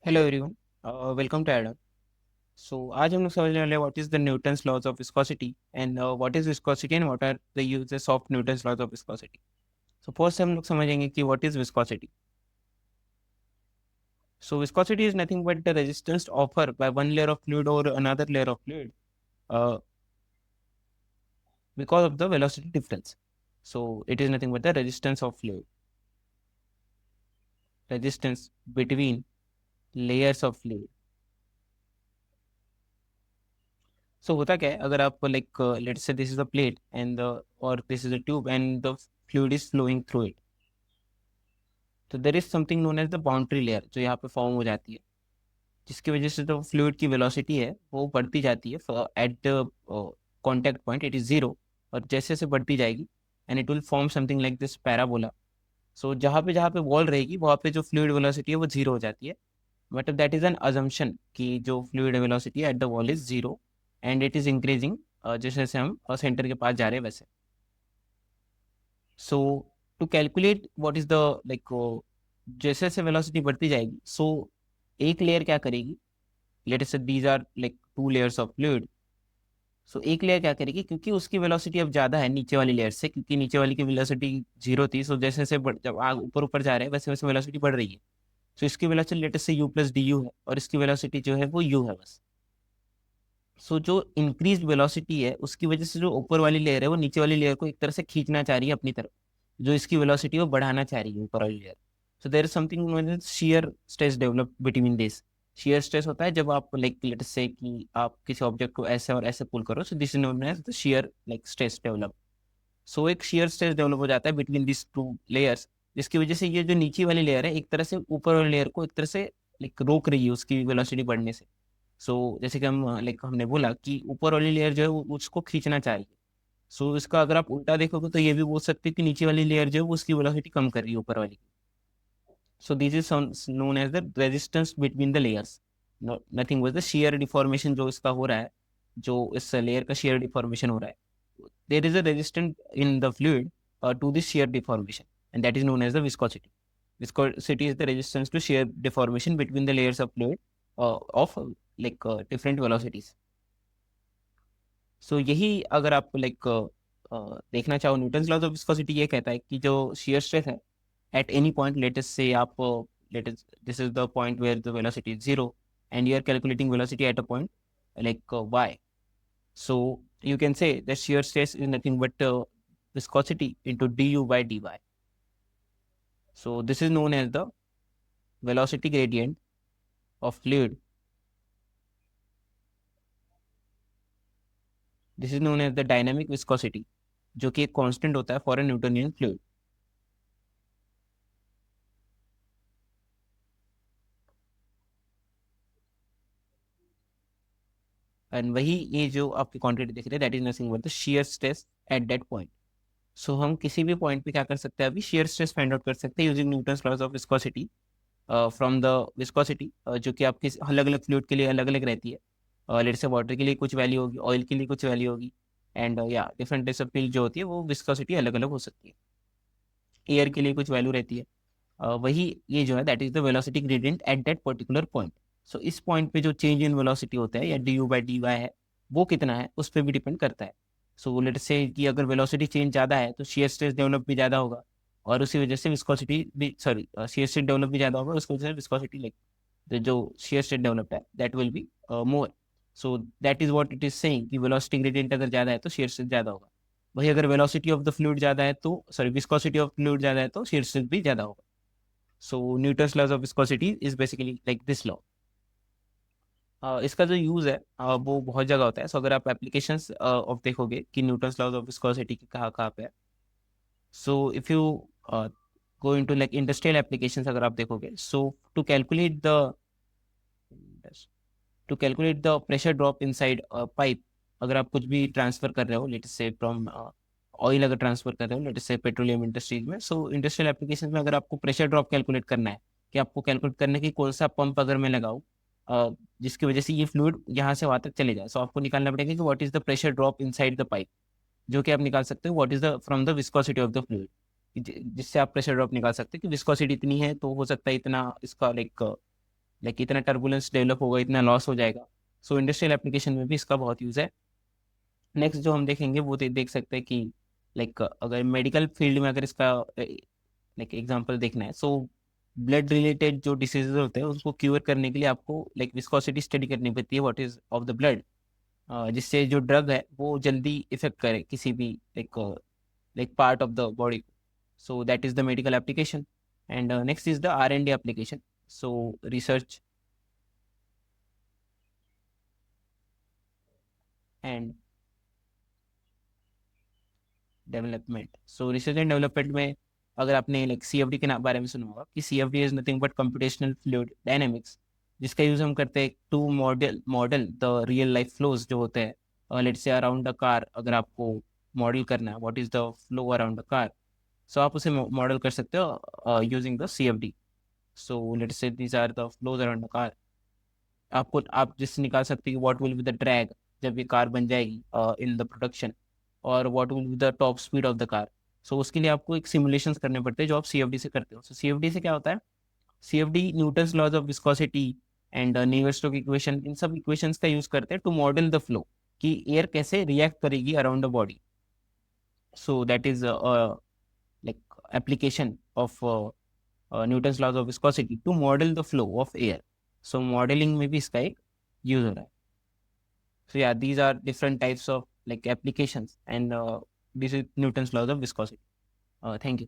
Hello everyone, welcome to Adam. So आज हम लोग समझने वाले what is the Newton's laws of viscosity and what is viscosity and what are the uses of Newton's laws of viscosity. So first हम लोग समझेंगे कि what is viscosity. So viscosity is nothing but the resistance offer by one layer of fluid और another layer of fluid because of the velocity difference. So it is nothing but the resistance of fluid, resistance between layers of fluid. So होता क्या है, अगर आप like let's say this is the plate and the और this is the tube and the fluid is flowing through it, तो there is something known as the boundary layer जो यहाँ पे फॉर्म हो जाती है, जिसकी वजह से जो फ्लूइड की वेलोसिटी है वो बढ़ती जाती है at the contact point it is zero, और जैसे जैसे बढ़ती जाएगी and it will form something like this parabola. So जहाँ पे वॉल रहेगी वहाँ पे जो फ्लूइड वेलोसिटी है वो जीरो हो जाती है, मतलब दैट इज एन अजम्पशन कि जो fluid velocity at the wall is zero and it is increasing जैसे जैसे हम सेंटर के पास जा रहे हैं वैसे। So to calculate what is the like, जैसे जैसे वेलोसिटी बढ़ती जाएगी, सो एक लेयर क्या करेगी, let us say these are like two layers of fluid. So एक लेयर क्या करेगी, क्योंकि उसकी वेलोसिटी अब ज़्यादा है नीचे वाली लेयर से, क्योंकि नीचे वाली की वेलोसिटी जीरो थी, सो जैसे जैसे जब आग ऊपर ऊपर जा रहे हैं वैसे वैसे वेलोसिटी बढ़ रही है। सो इसकी वेलोसिटी लेट अस से यू प्लस डी यू है और इसकी वेलोसिटी जो है वो यू है बस। सो जो इंक्रीज वेलोसिटी है उसकी वजह से जो ऊपर वाली लेयर है वो नीचे वाली लेयर को एक तरह से खींचना चाह रही है अपनी तरफ, जो इसकी वेलोसिटी वो बढ़ाना चाह रही है ऊपर वाली layer. So there is something shear stress develop between this. Shear stress होता है जब आप लाइक लेट्स से कि आप किसी ऑब्जेक्ट को ऐसे और ऐसे पुल करो, so this is known as the shear like stress develop. So एक शियर स्ट्रेस डेवलप हो जाता है बिटवीन दिस टू लेयर्स, जिसकी वजह से ये जो नीचे वाली लेयर है एक तरह से ऊपर वाली लेयर को एक तरह से लाइक रोक रही है उसकी वेलोसिटी बढ़ने से। जैसे कि हम लाइक हमने बोला कि ऊपर वाली लेयर जो है वो उसको खींचना चाह रही है। इसका अगर आप उल्टा देखोगे तो ये भी बोल सकते हैं कि नीचे वाली लेयर जो है वो उसकी वेलोसिटी कम कर रही है ऊपर वाली की। So this is known as the resistance between the layers. Nothing was the shear deformation जो इसका हो रहा है, जो इस लेयर का शियर डिफॉर्मेशन हो रहा है, there is a resistance in the fluid to this shear deformation, and that is known as the viscosity. Viscosity is the resistance to shear deformation between the layers of fluid of like different velocities. सो यही अगर आप like देखना चाहो, Newton's laws of viscosity ये कहता है कि जो shear स्ट्रेस है एट एनी पॉइंट, लेटेस्ट से आप latest this is the point where the velocity is zero and you are calculating velocity at a point like y. So you can say that shear stress is nothing but viscosity into du by dy. So this is known as the velocity gradient of fluid. This is known as the dynamic viscosity, जो कि एक constant होता है for a Newtonian fluid. And वही ये जो आपकी quantity दिख रही है that is nothing but the shear stress at that point. So हम किसी भी पॉइंट पे क्या कर सकते हैं, अभी शियर स्ट्रेस फाइंड आउट कर सकते हैं using Newton's laws of viscosity from the viscosity, जो कि आपकी अलग अलग फ्लूइड के लिए अलग अलग रहती है। लेट से वाटर के लिए कुछ वैल्यू होगी, ऑयल के लिए कुछ वैल्यू होगी, एंड या डिफरेंट टाइप्स ऑफ फ्लूइड जो होती है वो विस्कोसिटी अलग अलग हो सकती है। एयर के लिए कुछ वैल्यू रहती है। वही ये जो है that is the velocity gradient at that particular point. So इस पॉइंट पे जो चेंज इन वेलोसिटी होता है या D U by D Y है वो कितना है उस पर भी डिपेंड करता है। सो लेट से कि अगर वेलोसिटी चेंज ज़्यादा है तो शियर स्ट्रेस डेवलप भी ज़्यादा होगा, और उसी वजह से विस्कोसिटी भी सॉरी शियर स्ट्रेस डेवलप भी ज़्यादा होगा, उसकी वजह से विस्कोसिटी लाइक जो शियर स्ट्रेस डेवलप है that will be more. So that is what it is saying कि वेलोसिटी ग्रेडियंट अगर ज़्यादा है तो शियर स्ट्रेस ज़्यादा होगा। वही अगर वेलोसिटी ऑफ द फ्लूइड ज़्यादा है तो सॉरी विस्कोसिटी ऑफ फ्लूइड ज़्यादा है तो शियर स्ट्रेस भी ज़्यादा होगा। So Newton's laws of viscosity is basically like this law. इसका जो यूज़ है वो बहुत जगह होता है। सो अगर आप एप्लीकेशंस ऑफ देखोगे कि न्यूटन्स लॉज ऑफ विस्कोसिटी की कहाँ कहाँ पे है, so if you go into like industrial applications अगर आप देखोगे, so to calculate the to calculate the pressure drop inside pipe, अगर आप कुछ भी ट्रांसफर कर रहे हो लेट से फ्रॉम ऑयल अगर ट्रांसफर कर रहे हो लेट से पेट्रोलियम इंडस्ट्रीज में, सो इंडस्ट्रियल एप्लीकेशन में अगर आपको प्रेशर ड्रॉप कैलकुलेट करना है कि आपको कैलकुलेट करने की कौन सा पंप अगर मैं लगाऊं जिसकी वजह से ये फ्लूइड यहाँ से वहाँ तक चले जाए, सो आपको निकालना पड़ेगा कि what is the pressure drop inside the pipe, जो कि आप निकाल सकते हो what is the from the viscosity of the fluid, जिससे आप प्रेशर ड्रॉप निकाल सकते हैं कि विस्कोसिटी इतनी है तो हो सकता है इतना इसका लाइक लाइक इतना टर्बुलेंस डेवलप होगा, इतना लॉस हो जाएगा। सो इंडस्ट्रियल एप्लीकेशन में भी इसका बहुत यूज़ है। नेक्स्ट जो हम देखेंगे वो देख सकते हैं कि लाइक अगर मेडिकल फील्ड में अगर इसका लाइक एग्जांपल देखना है, सो ब्लड रिलेटेड जो डिसीजेज होते हैं उसको क्योर करने के लिए आपको लाइक विस्कोसिटी स्टडी करनी पड़ती है, what is of the blood, जिससे जो ड्रग है वो जल्दी इफेक्ट करे किसी भी like like part of the body. So that is the medical application. And next is the R&D application, so research and development. So research and development में अगर आपने लाइक CFD के बारे में सुना होगा कि CFD is nothing but computational fluid dynamics, जिसका यूज हम करते हैं to model model the real life flows जो होते हैं। Let's say around the car अगर आपको मॉडल करना है what is the flow around the car, so आप उसे मॉडल कर सकते हो using the CFD। So let's say these are the flows around the car. आपको आप जिससे निकाल सकते हैं what will be the drag जब ये कार बन जाएगी इन द प्रोडक्शन, और what will be the top speed of the car. So उसके लिए आपको एक सिमुलेशंस करने पड़ते हैं जो आप CFD से करते हो। सो CFD से क्या होता है, CFD Newton's laws of viscosity and Navier Stokes equation, इन सब इक्वेशंस का यूज करते हैं टू मॉडल द फ्लो कि एयर कैसे रिएक्ट करेगी around the body. So that is like application of Newton's laws of viscosity to model the flow of air. So modelling में भी इसका एक यूज हो रहा है। So yeah, these are different types of like applications, and this is Newton's laws of viscosity. Thank you.